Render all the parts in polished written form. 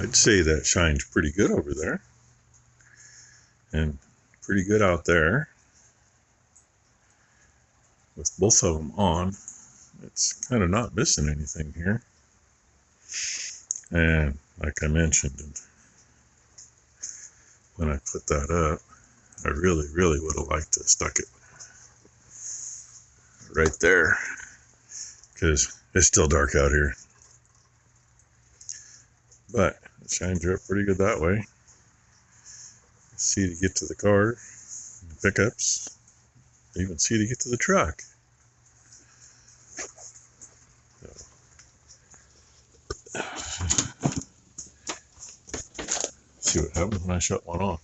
I'd say that shines pretty good over there. And pretty good out there. With both of them on, it's kind of not missing anything here. And like I mentioned, when I put that up, I really would have liked to have stuck it right there, because it's still dark out here. But it shines up pretty good that way. See to get to the car, the pickups, even see to get to the truck. See what happens when I shut one off.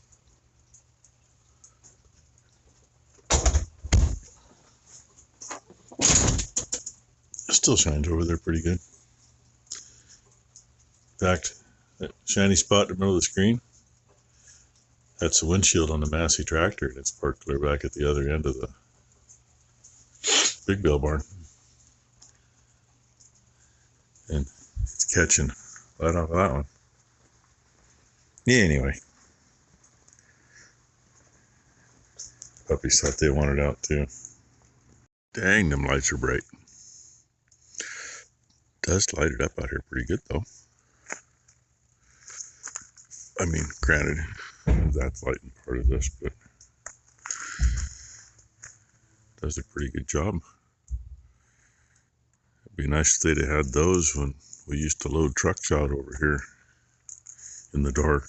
It still shines over there pretty good. In fact, that shiny spot in the middle of the screen, that's the windshield on the Massey tractor, and it's parked clear back at the other end of the big bale barn. And it's catching right off of that one. Yeah, anyway. Puppies thought they wanted out too. Dang, them lights are bright. Does light it up out here pretty good though. I mean, granted, that's lighting part of this, but does a pretty good job. It'd be nice if they'd have had those when we used to load trucks out over here in the dark.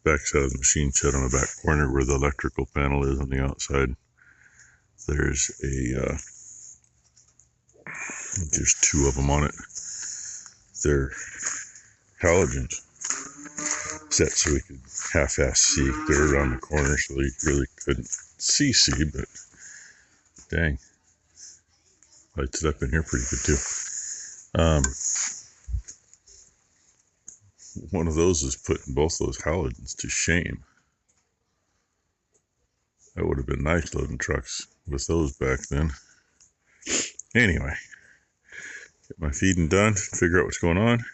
Backside of the machine shed on the back corner where the electrical panel is on the outside. There's there's two of them on it. They're halogens set so we could half-ass see. They're around the corner, so they really couldn't see, but dang, lights it up in here pretty good too. One of those is putting both those halogens to shame. That would have been nice loading trucks with those back then. Anyway, get my feeding done, figure out what's going on.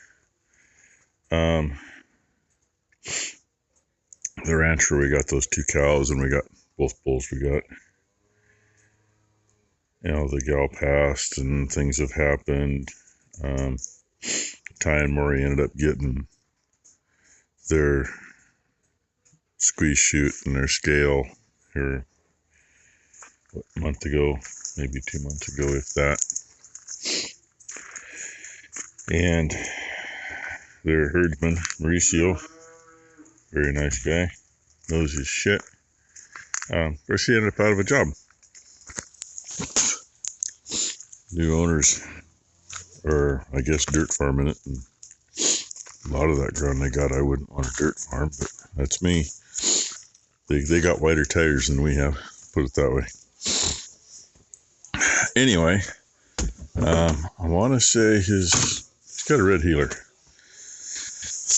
The ranch where we got those two cows and we got both bulls we got. You know, the gal passed and things have happened. Ty and Maury ended up getting their squeeze chute and their scale here, a month ago, maybe 2 months ago, if that. And their herdsman, Mauricio, very nice guy, knows his shit. First he ended up out of a job. New owners are, I guess, dirt farming it, and a lot of that ground they got, I wouldn't want a dirt farm, but that's me. They got wider tires than we have, put it that way. Anyway, I want to say he's got a red healer.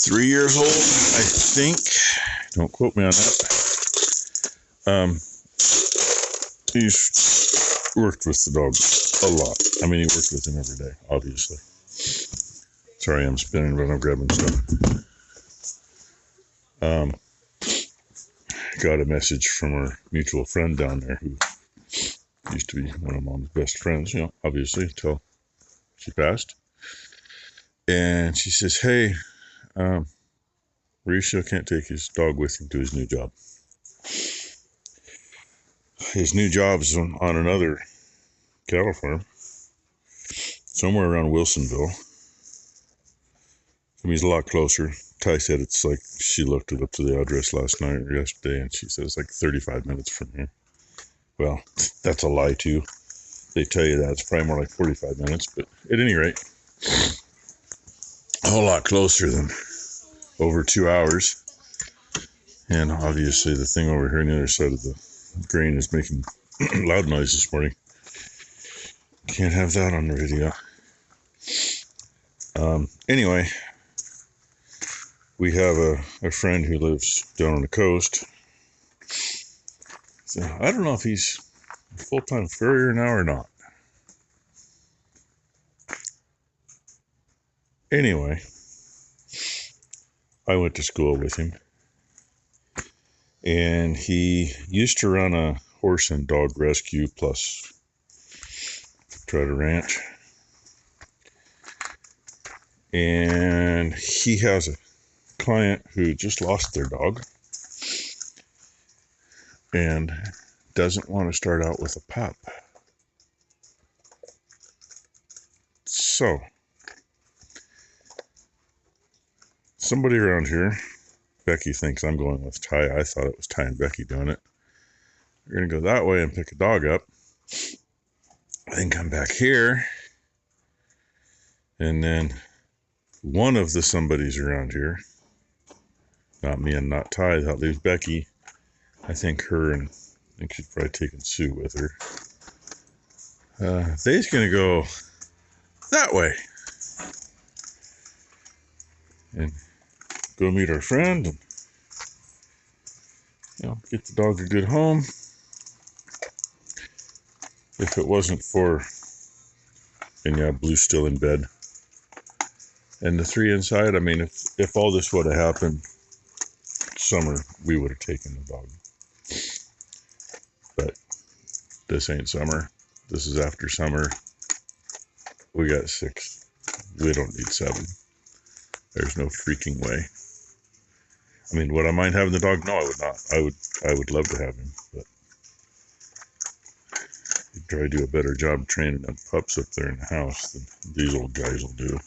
3 years old, I think. Don't quote me on that. He's worked with the dog a lot. I mean, he worked with him every day, obviously. Sorry, I'm spinning, but I'm grabbing stuff. Got a message from our mutual friend down there who used to be one of Mom's best friends, you know, obviously, until she passed. And she says, hey, Mauricio can't take his dog with him to his new job. His new job's on another cattle farm, somewhere around Wilsonville. I mean, he's a lot closer. Ty said it's like, she looked it up to the address last night or yesterday, and she said it's like 35 minutes from here. Well, that's a lie too. They tell you that it's probably more like 45 minutes, but at any rate, a whole lot closer than over 2 hours. And obviously the thing over here on the other side of the grain is making loud noise this morning. Can't have that on the video. Anyway, we have a friend who lives down on the coast. So I don't know if he's a full-time farrier now or not. Anyway, I went to school with him. And he used to run a horse and dog rescue plus Trotter Ranch. And he has a client who just lost their dog and doesn't want to start out with a pup. So, somebody around here, Becky thinks I'm going with Ty. I thought it was Ty and Becky doing it. We're going to go that way and pick a dog up. Then come back here. And then one of the somebodies around here, not me and not Ty, that leaves Becky. I think her and I think she's probably taking Sue with her. They's going to go that way. And go meet our friend and, you know, get the dog a good home. If it wasn't for, and yeah, Blue's still in bed. And the three inside, I mean, if all this would have happened summer, we would have taken the dog. But this ain't summer. This is after summer. We got 6. We don't need 7. There's no freaking way. I mean, would I mind having the dog? No, I would not. I would love to have him, but I'd try to do a better job training them pups up there in the house than these old guys will do.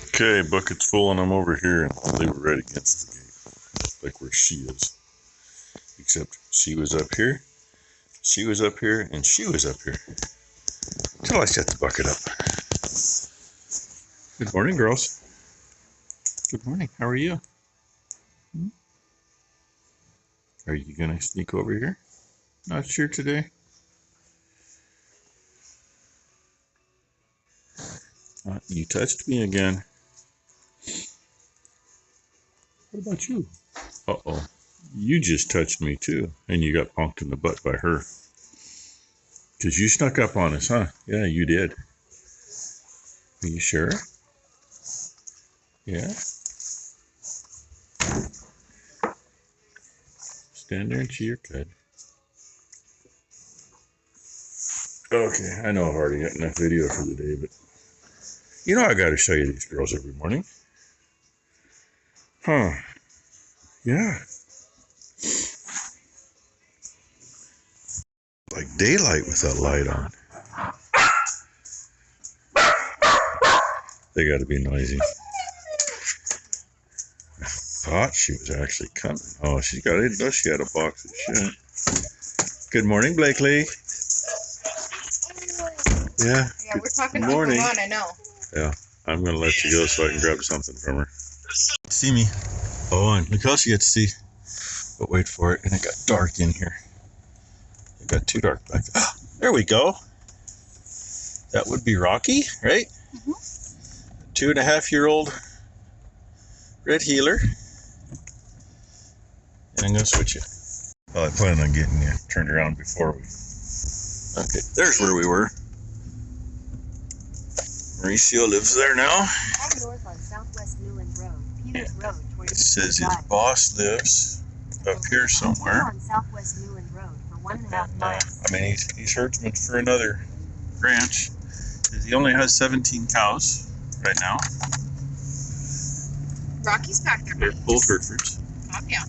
Okay, bucket's full and I'm over here and they were right against the gate, like where she is. Except she was up here, she was up here, and she was up here. Till I set the bucket up. Good morning, girls. Good morning. How are you? Are you gonna sneak over here? Not sure today. You touched me again. What about you? Uh-oh. You just touched me too, and you got punked in the butt by her. Because you snuck up on us, huh? Yeah, you did. Are you sure? Yeah? Stand there and chew your cud. Okay, I know I've already got enough video for the day, but you know I gotta show you these girls every morning. Huh. Yeah. Like daylight with that light on. They gotta be noisy. I thought she was actually coming. Oh, she got it. No, she had a box of shit. Good morning, Blakely. Yeah. Yeah, we're talking good to morning. Uncle Ron, I know. Yeah, I'm gonna let you go so I can grab something from her. See me. Oh, and look how she gets to see. But wait for it, and it got dark in here. It got too dark back there. Oh, there we go. That would be Rocky, right? Mm-hmm. 2.5-year-old red heeler. And I'm gonna switch it. Well, I plan on getting you turned around before we. Okay, there's where we were. Mauricio lives there now. Head north on Southwest Newland Road, Peters Road, toward It says his boss lives up here somewhere. on Southwest Newland Road for 1.5 miles. I mean, he's herdsman for another ranch. He only has 17 cows right now. Rocky's back there. They're buddy. full Herefords. Calm down.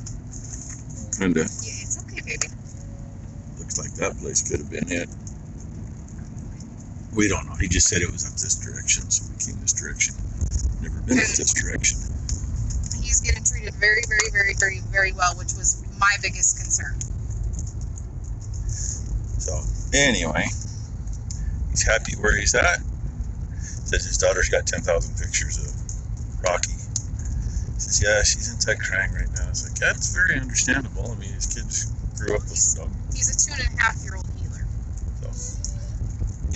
And Yeah, it's okay, baby. looks like that place could have been it. We don't know. He just said it was up this direction, so we came this direction. Never been up this direction. He's getting treated very, very, very, very, very well, which was my biggest concern. So, anyway, he's happy where he's at. Says his daughter's got 10,000 pictures of Rocky. Says, yeah, she's in tech crying right now. It's like, that's very understandable. I mean, his kids grew up with the dog. He's a 2.5-year-old healer. So,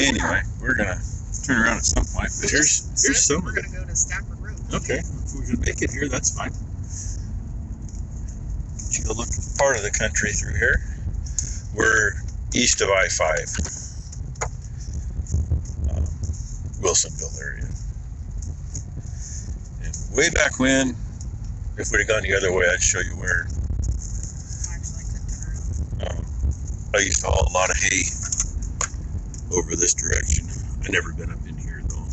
anyway, we're going to turn around at some point. But here's some. We're going to go to Stafford Road. Okay, if we can make it here, that's fine. You go look at part of the country through here. We're east of I-5. Wilsonville area. And way back when, if we'd have gone the other way, I'd show you where. Actually, I could turn around. I used to haul a lot of hay over this direction. I never been up in here though.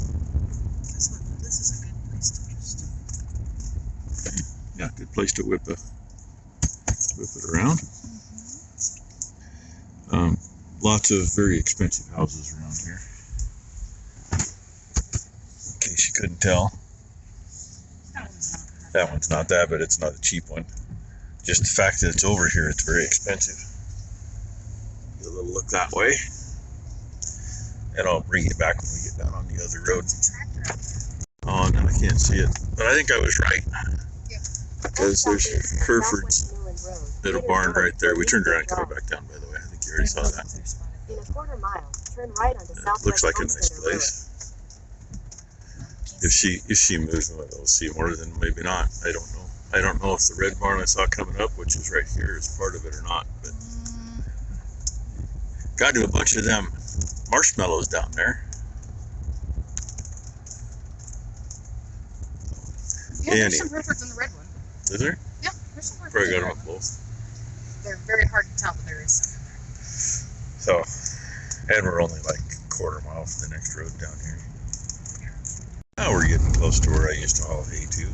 This is a good place to just. Yeah, good place to whip it around. Lots of very expensive houses around here. In case you couldn't tell, that one's not that, but it's not a cheap one. Just the fact that it's over here, it's very expensive. Get a little look that way, and I'll bring you back when we get down on the other road. Oh, no, I can't see it, but I think I was right. Because there's Hereford's little barn right there. We turned around and coming back down, by the way. I think you already saw that. In a quarter mile, turn right onto Southwest Looks like a nice Homesteader Road. place. If she moves, we'll see more than maybe not. I don't know. I don't know if the red barn I saw coming up, which is right here, is part of it or not. But got to a bunch of them marshmallows down there. Yeah, there's some Herefords in the red one. Is there? Yeah, there's some Herefords. Probably in got the them red up both. They're very hard to tell, but there is some in there. So, and we're only like a quarter mile from the next road down here. Now we're getting close to where I used to haul hay to.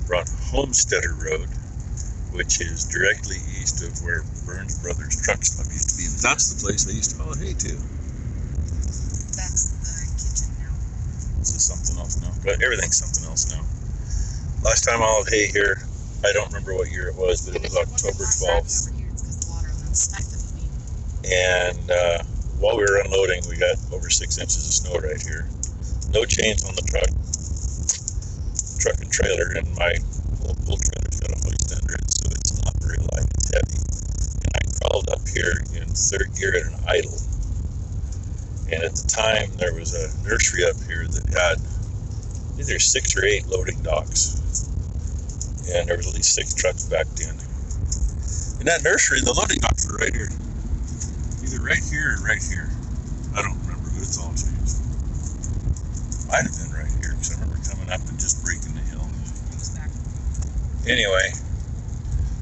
We're on Homesteader Road, which is directly east of where Burns Brothers Truck Stop used to be. And that's the place I used to haul hay to. That's the kitchen now. This is something else now. But everything's something else now. Last time I hauled hay here, I don't remember what year it was, but it was October 12th. And while we were unloading, we got over 6 inches of snow right here. No chains on the truck and trailer, and my pull trailer's got a hoist under it, so it's not very light, it's heavy. And I crawled up here in third gear at an idle. And at the time, there was a nursery up here that had either 6 or 8 loading docks. And there was at least 6 trucks backed in. In that nursery, the loading docks were right here. Either right here or right here. I don't remember, but it's all changed. Might have been right here, because I remember coming up and just breaking the hill. Anyway,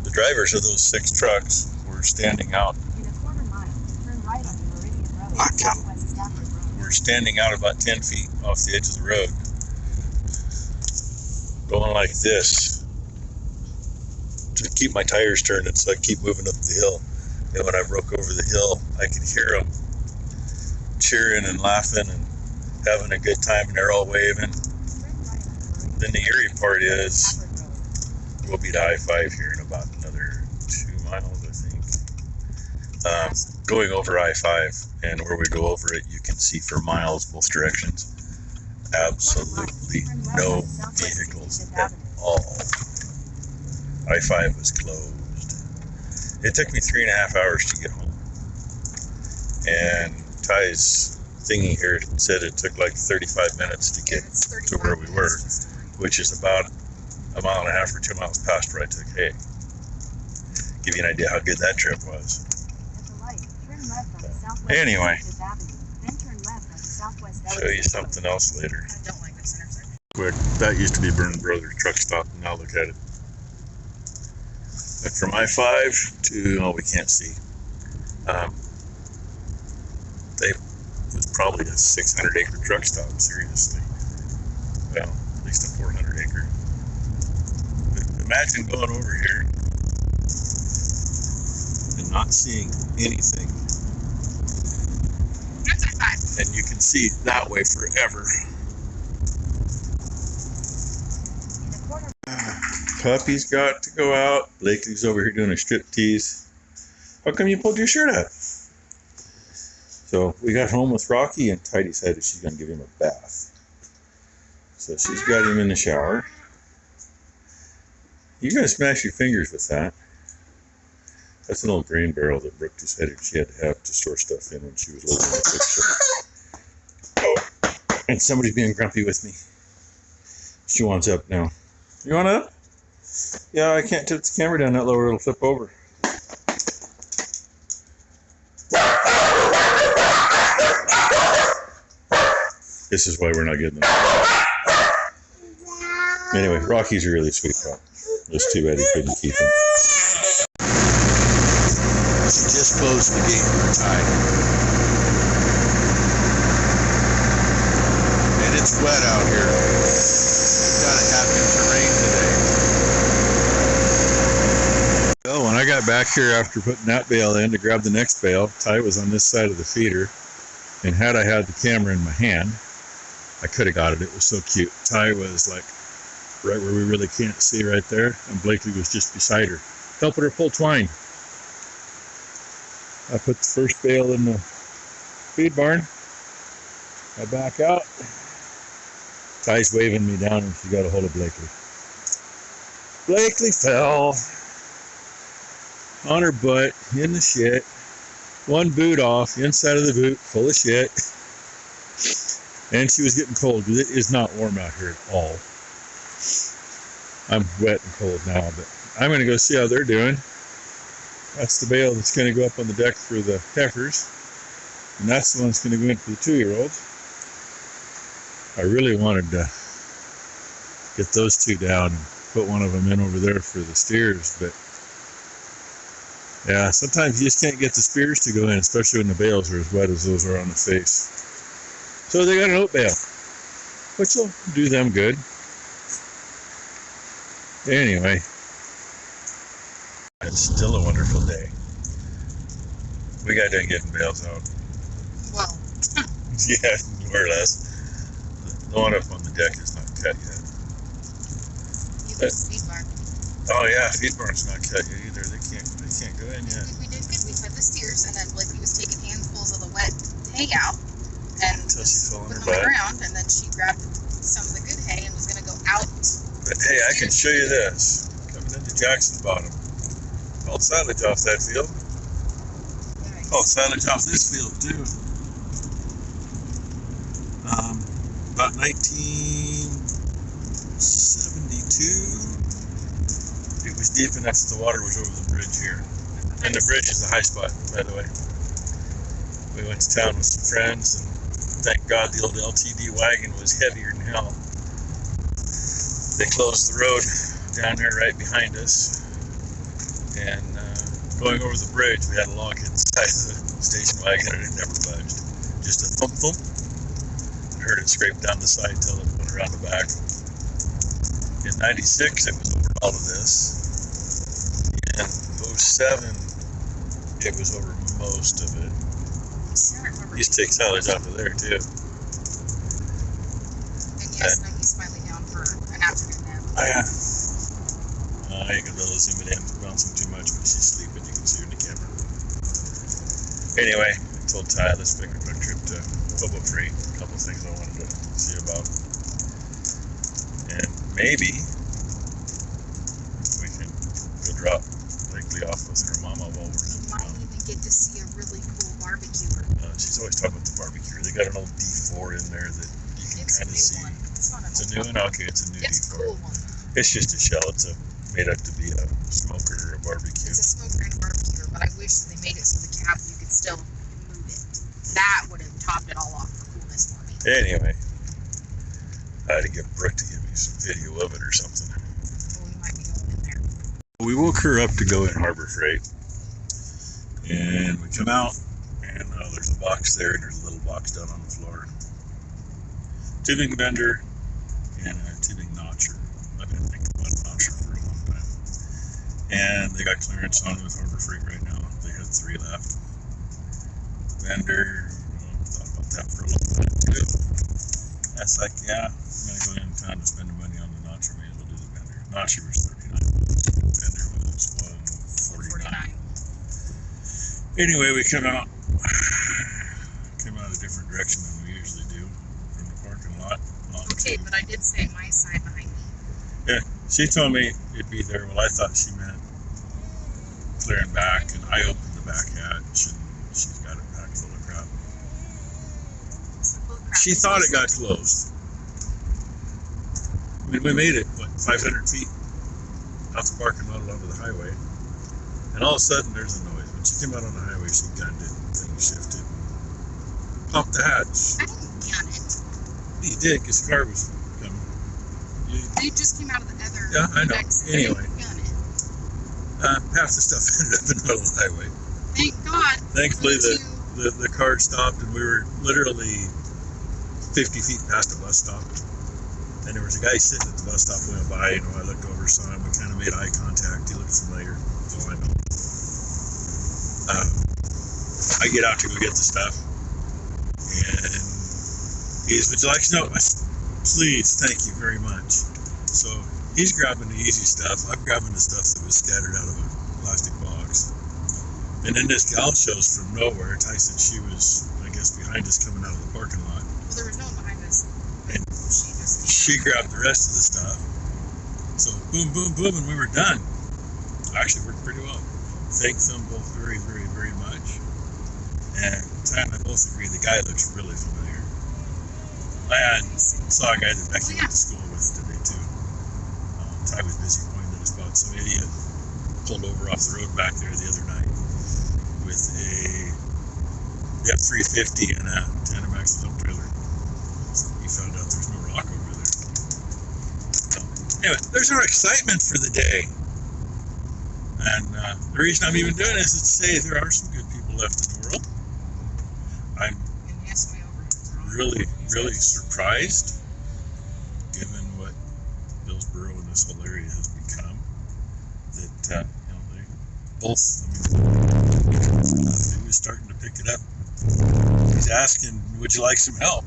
the drivers of those 6 trucks were standing out. In a quarter mile, turn right onto Meridian Road, Southwest Stafford Road. We're standing out about 10 feet off the edge of the road. Going like this to keep my tires turning, so I keep moving up the hill. And when I broke over the hill, I could hear them cheering and laughing and having a good time, and they're all waving. Then the eerie part is we'll be to I-5 here in about another 2 miles, I think. Going over I-5, and where we go over it, you can see for miles both directions. Absolutely no vehicles at all. I-5 was closed. It took me 3.5 hours to get home. And Ty's thingy here said it took like 35 minutes to get to where we were, which is about 1.5 miles or 2 miles past where I took hay. Give you an idea how good that trip was. Anyway, show you something else later. I don't like this intersection. Quick, that used to be Burns Brothers Truck Stop, and now look at it. Went from I-5 to, oh, we can't see. It was probably a 600-acre truck stop, seriously. Well, at least a 400-acre. Imagine going over here and not seeing anything. That's I-5. And you can see that way forever. Puppy's got to go out. Blakely's over here doing a strip tease. How come you pulled your shirt up? So we got home with Rocky, and Ty decided she's going to give him a bath. So she's got him in the shower. You're going to smash your fingers with that. That's an old grain barrel that Brooke decided she had to have to store stuff in when she was living in the cook shop. Oh, and somebody's being grumpy with me. She wants up now. You want up? Yeah, I can't tip the camera down that low or it'll flip over. This is why we're not getting them. Anyway, Rocky's a really sweet pup. It's too bad he couldn't keep him. She just closed the gate for Ty. And it's wet out here. Got it happening to rain today. Well, when I got back here after putting that bale in to grab the next bale, Ty was on this side of the feeder. And had I had the camera in my hand, I could have got it. It was so cute. Ty was like right where we really can't see right there, and Blakely was just beside her, helping her pull twine. I put the first bale in the feed barn. I back out. Ty's waving me down, and she got a hold of Blakely. Blakely fell on her butt in the shit. One boot off, inside of the boot, full of shit. And she was getting cold. It is not warm out here at all. I'm wet and cold now, but I'm going to go see how they're doing. That's the bale that's going to go up on the deck for the heifers. And that's the one that's going to go in for the 2-year-olds. I really wanted to get those two down and put one of them in over there for the steers, but yeah, sometimes you just can't get the spears to go in, especially when the bales are as wet as those are on the face. So they got an oat bale, which will do them good. Anyway, it's still a wonderful day. We got done getting bales out. Well, Yeah, more or less. The one up on the deck is not cut yet. you can feed barn. Oh yeah, feed barn's not cut yet either. They can't go in yet. We did good. We fed the steers, and then Blakely was taking handfuls of the wet hay out and Until she fell on put her them on the butt. ground, and then she grabbed some of the good hay and was going to go out. But hey, I can show you this. Coming into Jackson Bottom. Called silage off that field. Nice. Oh, silage off this field too. About 1972. It was deep enough that the water was over the bridge here. And the bridge is the high spot, by the way. We went to town with some friends, and thank God the old LTD wagon was heavier than hell. They closed the road down there right behind us, and going over the bridge, we had a log hit the side of the station wagon, and it never budged. Just a thump thump. I heard it scrape down the side till it went around the back. In '96, it was over all of this. In '07, it was over most of it. I remember. Used to take silage off of there too. And yes, now he's finally down for an afternoon nap. Yeah. You can really zoom it in, bounce him too much, but she's sleeping. You can see her in the camera. Anyway, I told Ty, let's make a quick trip to Hobo Freight. A couple things I wanted to see about. And maybe we can go drop Blakely off with her mama while we're You in might town. even get to see a really cool barbecuer. She's always talking about the barbecue. They got an old D4 in there that you can It's a kind of new see. one. It's not an It's a old new one. one? Okay, it's a new It's a D4. cool one. It's just a shell. It's made up to be a smoker or a barbecue. It's a smoker and barbecuer, but I wish that they made it so the cab you could still move it. That would have topped it all off for coolness for me. Anyway, I had to get Brooke to give me some video of it or something. Well, we might be going in there. We woke her up to go in Harbor Freight, and we come out, and there's a box there, and there's a little box down on the floor. Tubing bender and a tubing notcher. I've been thinking about a notcher for a long time. And they got clearance on with Harbor Freight right now. They had 3 left. Bender, thought about that for a long time too. That's like, yeah, I'm gonna go in town and spend the money on the notcher. May as well do the bender. Notcher was $39. Bender was $149. Anyway, we came out a different direction than we usually do from the parking lot. Okay, but I did say my side behind me. Yeah, she told me it'd be there. Well, I thought she meant clearing back, and I opened the back hatch, and she's got it packed full of crap. So full of crap. She thought it got closed. I mean, we made it, 500 feet off the parking lot onto the highway. And all of a sudden, there's a noise. When she came out on the highway, she gunned it, and things shifted. Popped the hatch. I didn't gun it. He did, because the car was coming. They just came out of the other. Yeah, I know. next Anyway. gun it. Half the stuff ended up in the middle of the highway. Thank God. Thankfully, for the two. the car stopped, and we were literally 50 feet past a bus stop. And there was a guy sitting at the bus stop went by. I looked over, saw him. We kind of made eye contact. He looked familiar. That's all I know. I get out to go get the stuff, and he's, "Would you like to know?" I said, "Please, thank you very much." So he's grabbing the easy stuff. I'm grabbing the stuff that was scattered out of a plastic box. And then this gal shows from nowhere. Ty said she was, I guess, behind us coming out of the parking lot. Well, there was no one behind us. And She she grabbed the rest of the stuff. So boom, boom, boom, and we were done. Actually worked pretty well. Thank them both very, very, very much. And Ty and I both agree the guy looks really familiar. I saw a guy that Becky went to school with today too. Ty was busy pointing at a spot. Some idiot pulled over off the road back there the other night with a F-350 and a tandem axle dump trailer. So he found out there's no rock over there. So, anyway, there's our excitement for the day. And the reason I'm even doing this is to say there are some good people left in the world. I'm really, really surprised, given what Hillsboro and this whole area has become, that they both. He was starting to pick it up. He's asking, "Would you like some help?"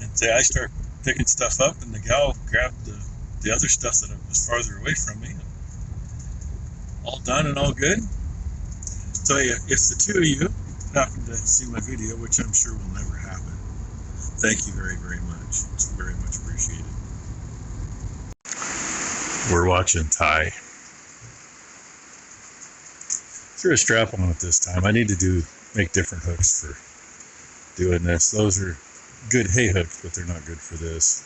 And I start picking stuff up, and the gal grabbed the other stuff that was farther away from me. All done and all good. So if the two of you happen to see my video, which I'm sure will never happen, thank you very, very much. It's very much appreciated. We're watching Ty. Threw a strap on it this time. I need to make different hooks for doing this. Those are good hay hooks, but they're not good for this.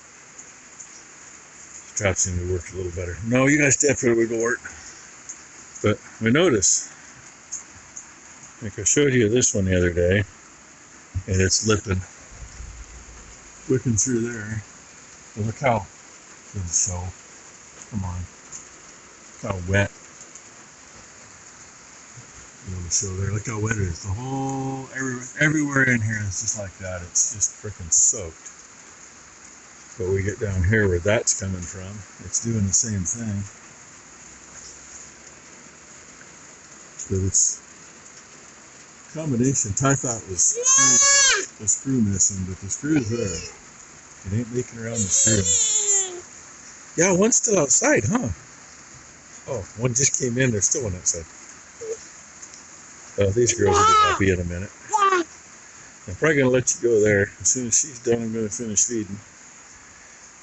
Straps seem to work a little better. No, you guys definitely would work. But I noticed, like I showed you this one the other day, and it's whipping through there. Well, look how good show. Come on, look how wet. You want to show there? Look how wet it is. The whole everywhere in here is just like that. It's just freaking soaked. But we get down here where that's coming from. It's doing the same thing. But it's a combination. Ty thought was the screw missing, but the screw's there. It ain't making around the screw. Yeah, one's still outside, huh? Oh, one just came in. There's still one outside. These girls will be happy in a minute. I'm probably going to let you go there. As soon as she's done, I'm going to finish feeding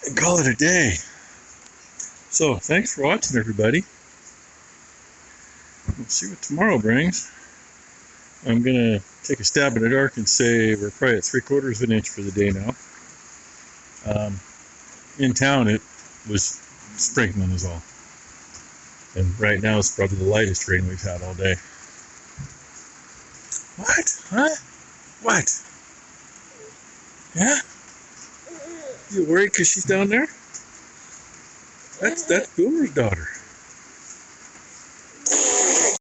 and call it a day. So, thanks for watching, everybody. We'll see what tomorrow brings. I'm going to take a stab in the dark and say we're probably at 3/4 of an inch for the day now. In town, it was sprinkling is all. And right now, it's probably the lightest rain we've had all day. What? Huh? What? Yeah? You worried because she's down there? That's Boomer's daughter.